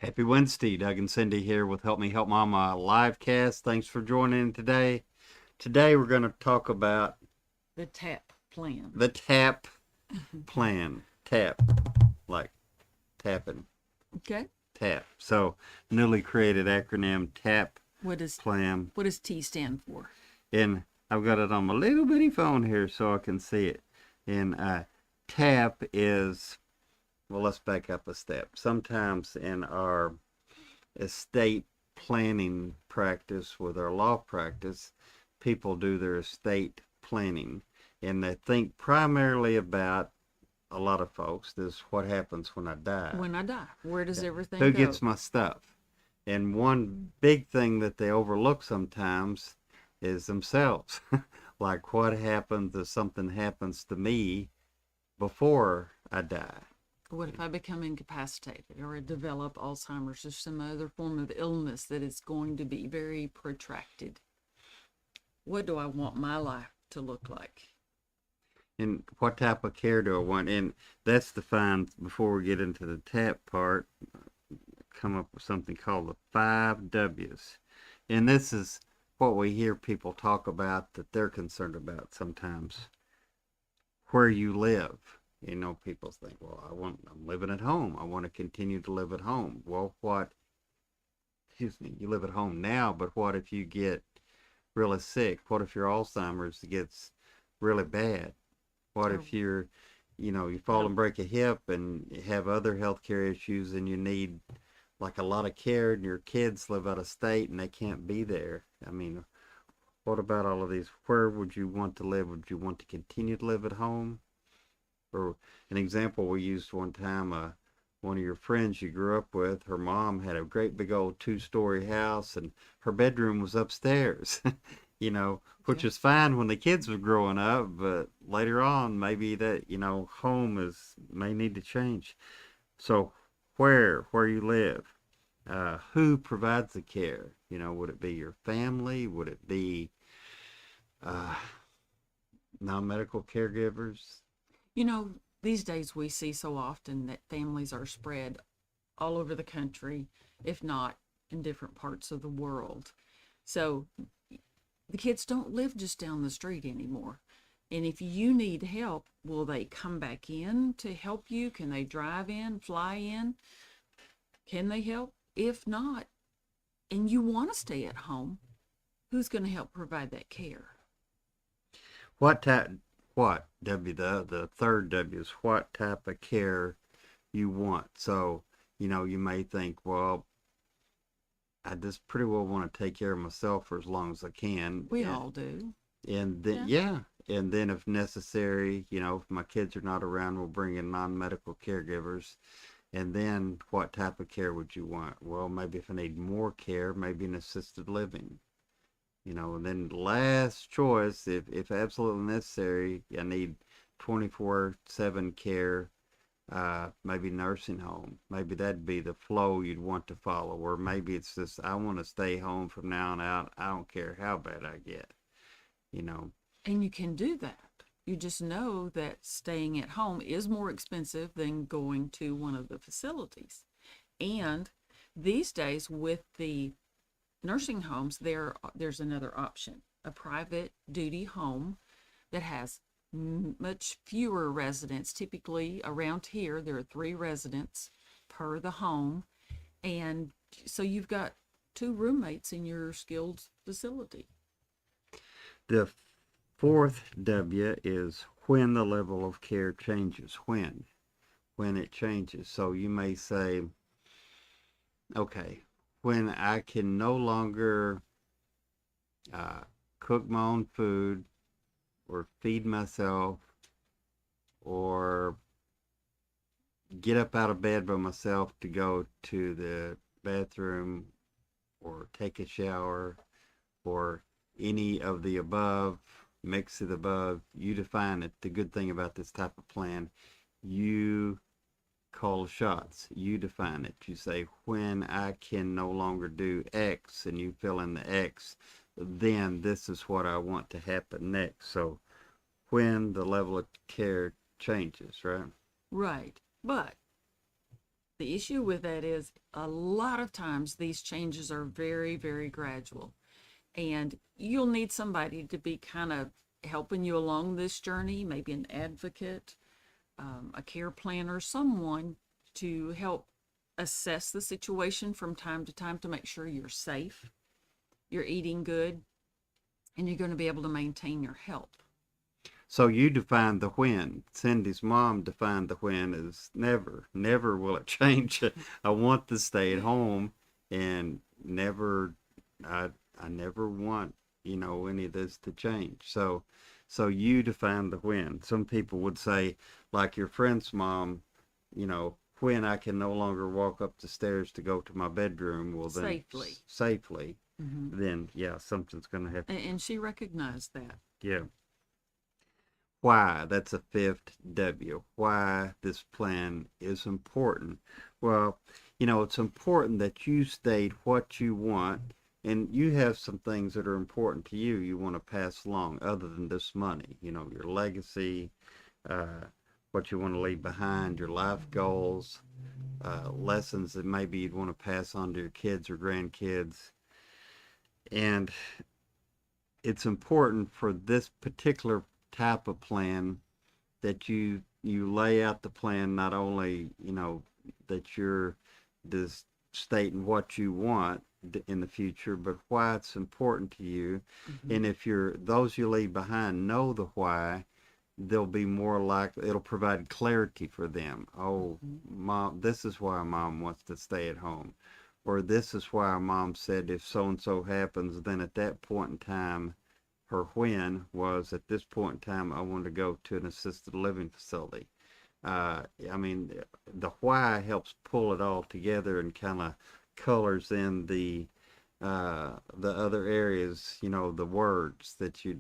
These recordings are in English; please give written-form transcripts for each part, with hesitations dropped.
Happy Wednesday. Doug and Cindy here with Help Me Help Mama live cast. Thanks for joining today. Today we're going to talk about The TAP plan. the TAP plan. TAP, like tapping, Okay. TAP. So, newly created acronym TAP What does plan. what does T stand for? And I've got it on my little bitty phone here so I can see it. And TAP is, well, let's back up a step. Sometimes in our estate planning practice with our law practice, people do their estate planning and they think primarily about a lot of folks this what happens when I die. When I die, where does everything Who go? gets my stuff? And one big thing that they overlook sometimes is themselves. Like what happens if something happens to me before I die? What if I become incapacitated or I develop Alzheimer's or some other form of illness that is going to be very protracted? What do I want my life to look like? And what type of care do I want? And that's defined before we get into the tap part. Come up with something called the 5 W's. And this is what we hear people talk about that they're concerned about sometimes. Where you live. You know, people think, well, I'm living at home. I want to continue to live at home. Well, excuse me, you live at home now, but what if you get really sick? What if your Alzheimer's gets really bad? What Oh, if you fall and break a hip and have other healthcare issues and you need like a lot of care and your kids live out of state and they can't be there? I mean, what about all of these? Where would you want to live? Would you want to continue to live at home? Or an example we used one time, one of your friends you grew up with, her mom had a great big old 2-story house and her bedroom was upstairs. Which yeah. is fine when the kids were growing up, but later on, maybe that, home may need to change. So, where you live, who provides the care? Would it be your family? Would it be uh, non-medical caregivers? You know, these days we see so often that families are spread all over the country, if not in different parts of the world. So the kids don't live just down the street anymore. And if you need help, will they come back in to help you? Can they drive in, fly in? Can they help? If not, and you want to stay at home, who's going to help provide that care? What type? What W? The third W is what type of care you want. So you may think, well, I just pretty well want to take care of myself for as long as I can, We all do. and then Yeah. yeah, and then if necessary, if my kids are not around, we'll bring in non-medical caregivers. And then what type of care would you want? Well, maybe if I need more care, maybe an assisted living. And then last choice, if absolutely necessary, I need 24/7 care, maybe nursing home. Maybe that'd be the flow you'd want to follow. Or maybe it's just, I want to stay home from now on out. I don't care how bad I get, you know. And you can do that. You just know that staying at home is more expensive than going to one of the facilities. And these days, with the nursing homes, there's another option, a private duty home that has much fewer residents. Typically, around here, there are 3 residents per the home. And so you've got 2 roommates in your skilled facility. The fourth W is when the level of care changes. When it changes. So you may say, okay, when I can no longer uh, cook my own food or feed myself or get up out of bed by myself to go to the bathroom or take a shower or any of the above, mix of the above, you define it. The good thing about this type of plan, you call shots. You define it. You say, when I can no longer do X, and you fill in the X, then this is what I want to happen next. So when the level of care changes, right? Right. But The issue with that is a lot of times these changes are very, very gradual. And you'll need somebody to be kind of helping you along this journey, maybe an advocate, a care planner, someone to help assess the situation from time to time to make sure you're safe, you're eating good, and you're going to be able to maintain your health. So you define the when. Cindy's mom defined the when as never. Never will it change. I want to stay at home, and never, I, I never want, any of this to change. So you define the when. Some people would say, like your friend's mom, when I can no longer walk up the stairs to go to my bedroom, well then Safely. safely, Hmm. then yeah, something's gonna happen. And she recognized that. Yeah. Why? That's a fifth W. Why this plan is important. Well, it's important that you state what you want, and you have some things that are important to you want to pass along other than this money. Your legacy, uh, what you want to leave behind, your life goals, lessons that maybe you'd want to pass on to your kids or grandkids. And it's important for this particular type of plan that you lay out the plan, not only that you're just stating what you want in the future, but why it's important to you. Hmm. And if those you leave behind know the why, they'll be more likely, it'll provide clarity for them. Oh, Hmm. mom, this is why mom wants to stay at home, or this is why mom said if so and so happens, then at that point in time, her when was at this point in time, I want to go to an assisted living facility. I mean, the why helps pull it all together and kind of colors in the other areas, the words that you,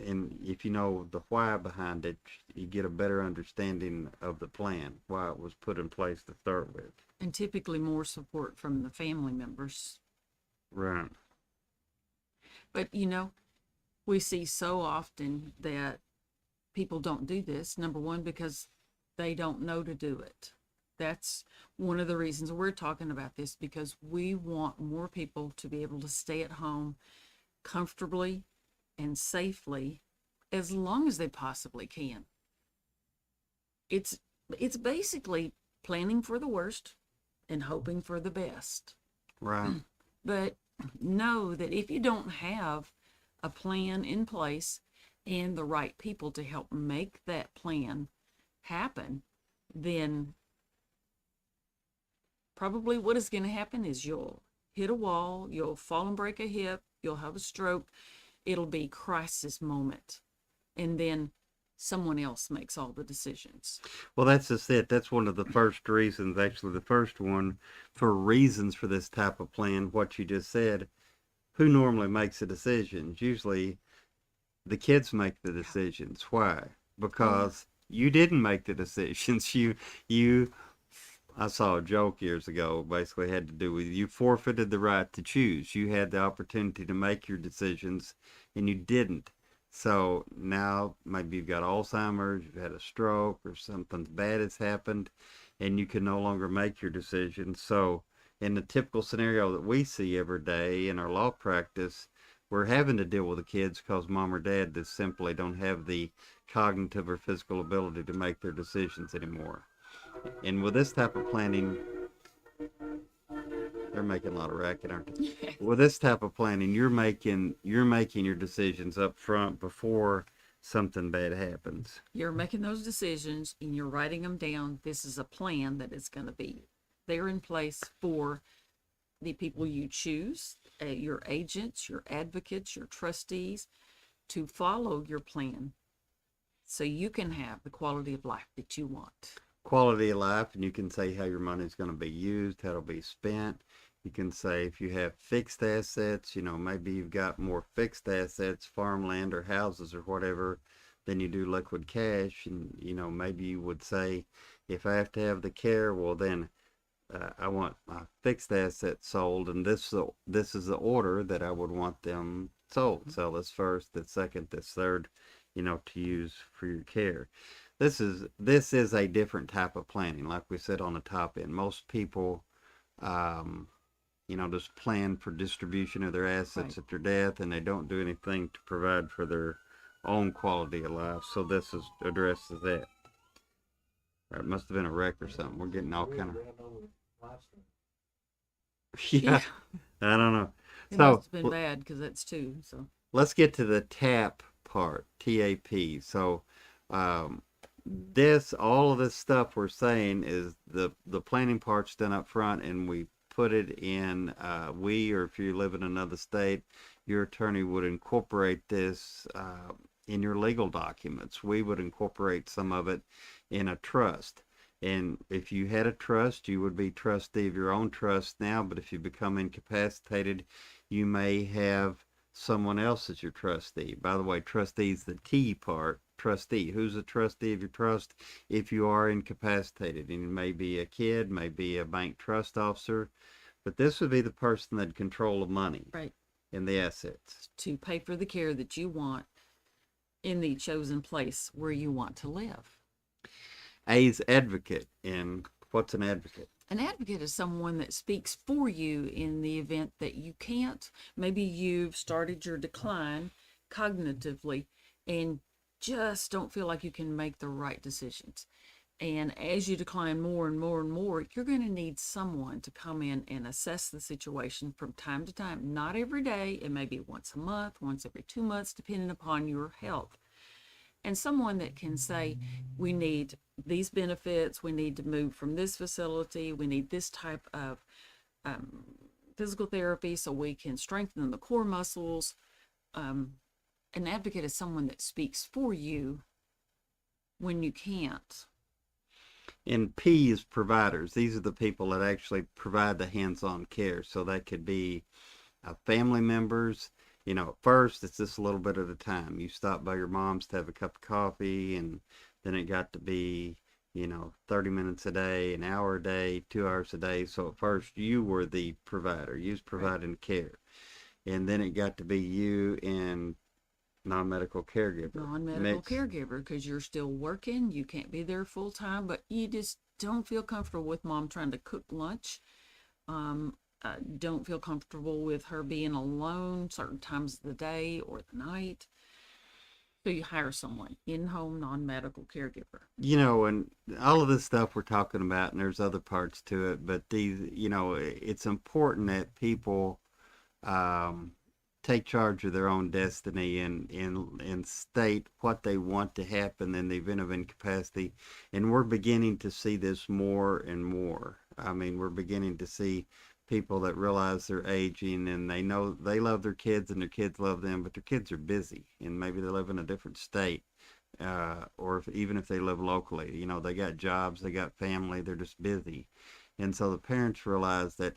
and if you know the why behind it, you get a better understanding of the plan, why it was put in place to start with. And typically more support from the family members. Right. But, we see so often that people don't do this. Number one, because they don't know to do it. That's one of the reasons we're talking about this, because we want more people to be able to stay at home comfortably and safely as long as they possibly can. It's it's basically planning for the worst and hoping for the best. Right. But know that if you don't have a plan in place and the right people to help make that plan happen, then probably what is going to happen is you'll hit a wall, you'll fall and break a hip, you'll have a stroke. It'll be crisis moment. And then someone else makes all the decisions. Well, that's just it. That's one of the first reasons, actually, the first one for reasons for this type of plan, what you just said. Who normally makes the decisions? Usually the kids make the decisions. Why? Oh, yeah. Because you didn't make the decisions. You, I saw a joke years ago, basically had to do with you forfeited the right to choose. You had the opportunity to make your decisions and you didn't. So now maybe you've got Alzheimer's, you've had a stroke, or something bad has happened, and you can no longer make your decisions. So, in the typical scenario that we see every day in our law practice, we're having to deal with the kids because mom or dad just simply don't have the cognitive or physical ability to make their decisions anymore. And with this type of planning, they're making a lot of racket, aren't they? With this type of planning, you're making your decisions up front before something bad happens. You're making those decisions and you're writing them down. This is a plan that is going to be there in place for the people you choose, your agents, your advocates, your trustees, to follow your plan so you can have the quality of life that you want. Quality of life, and you can say how your money is going to be used, how it'll be spent. You can say if you have fixed assets, maybe you've got more fixed assets, farmland or houses or whatever, than you do liquid cash. And, maybe you would say, if I have to have the care, well, then I want my fixed assets sold, and this is the order that I would want them sold. Sell this first, this second, this third, to use for your care. this is a different type of planning, like we said on the top end. Most people, um, just plan for distribution of their Right. assets at their death, and they don't do anything to provide for their own quality of life. So this is addresses that. It must have been a wreck or something. We're getting all kind of Yeah, yeah. I don't know. it must So have been bad because that's two. So let's get to the TAP part. TAP. So um, this all of this stuff we're saying is the planning part's done up front, and we put it in. Or if you live in another state, your attorney would incorporate this in your legal documents. We would incorporate some of it in a trust. And if you had a trust, you would be trustee of your own trust now. But if you become incapacitated, you may have someone else as your trustee. By the way, trustee is the T part. Trustee. Who's a trustee of your trust if you are incapacitated? And it may be a kid, may be a bank trust officer, but this would be the person that control the money right, and the assets. to pay for the care that you want in the chosen place where you want to live. A's advocate. And what's an advocate? An advocate is someone that speaks for you in the event that you can't. Maybe you've started your decline cognitively and just don't feel like you can make the right decisions. And as you decline more and more and more, you're going to need someone to come in and assess the situation from time to time. Not every day, it may be once a month, once every 2 months, depending upon your health. And someone that can say, we need these benefits, we need to move from this facility, we need this type of um, physical therapy so we can strengthen the core muscles. An advocate is someone that speaks for you when you can't. And P is providers. These are the people that actually provide the hands-on care. So that could be family members. At first it's just a little bit at a time. You stop by your mom's to have a cup of coffee, and then it got to be 30 minutes a day, an hour a day, 2 hours a day. So at first you were the provider. You was Right. providing care. And then it got to be you and non-medical caregiver Non-medical mixed. caregiver, because you're still working, you can't be there full time, but you just don't feel comfortable with mom trying to cook lunch. Don't feel comfortable with her being alone certain times of the day or the night. So you hire someone in-home non-medical caregiver. And all of this stuff we're talking about, and there's other parts to it, but it's important that people um, take charge of their own destiny, and state what they want to happen in the event of incapacity. And we're beginning to see this more and more. I mean, we're beginning to see people that realize they're aging, and they know they love their kids and their kids love them, but their kids are busy, and maybe they live in a different state. Or even if they live locally, they got jobs, they got family, they're just busy. And so the parents realize that,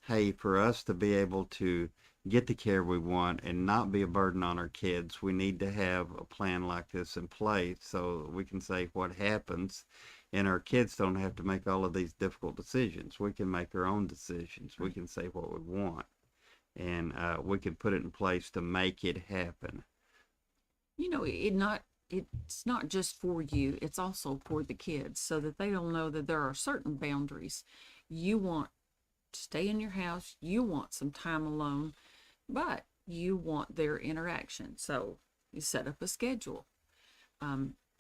hey, for us to be able to get the care we want and not be a burden on our kids, we need to have a plan like this in place so we can say what happens, and our kids don't have to make all of these difficult decisions. We can make our own decisions. We Right. can say what we want, and we can put it in place to make it happen. It's not just for you, it's also for the kids so that they don't know that there are certain boundaries. You want to stay in your house, you want some time alone, but you want their interaction. So you set up a schedule.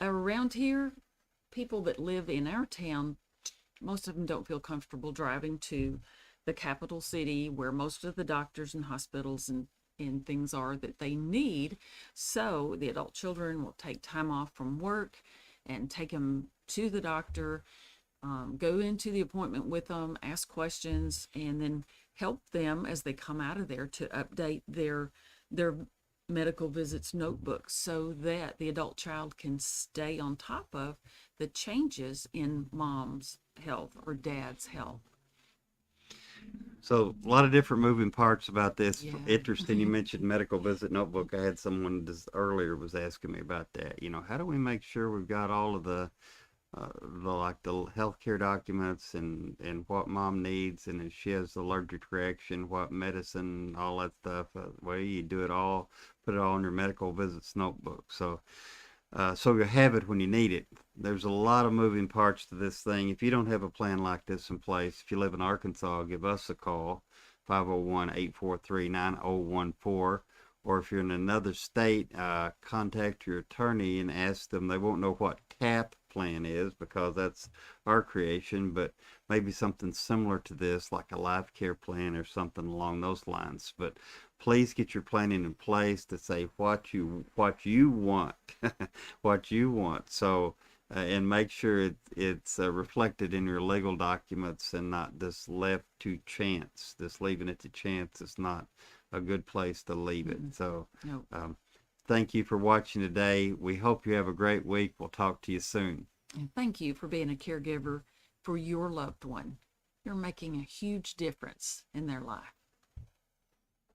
Around here, people that live in our town, most of them don't feel comfortable driving to the capital city where most of the doctors and hospitals and things are that they need. So the adult children will take time off from work and take them to the doctor, go into the appointment with them, ask questions, and then help them as they come out of there to update their medical visits notebooks so that the adult child can stay on top of the changes in mom's health or dad's health. So a lot of different moving parts about this. Yeah. Interesting. You mentioned medical visit notebook. I had someone just earlier was asking me about that. How do we make sure we've got all of the healthcare documents and what mom needs, and if she has allergic reaction, what medicine, all that stuff. Well, you do it all, put it all in your medical visits notebook. So so you have it when you need it. There's a lot of moving parts to this thing. If you don't have a plan like this in place, if you live in Arkansas, give us a call, 501-843-9014. Or if you're in another state, contact your attorney and ask them. They won't know what TAP plan is because that's our creation, but maybe something similar to this, like a life care plan or something along those lines. But please get your planning in place to say what you want, what you want. So and make sure it's reflected in your legal documents and not just left to chance. Just leaving it to chance is not a good place to leave it. So Nope. thank you for watching today. We hope you have a great week. We'll talk to you soon. And thank you for being a caregiver for your loved one. You're making a huge difference in their life.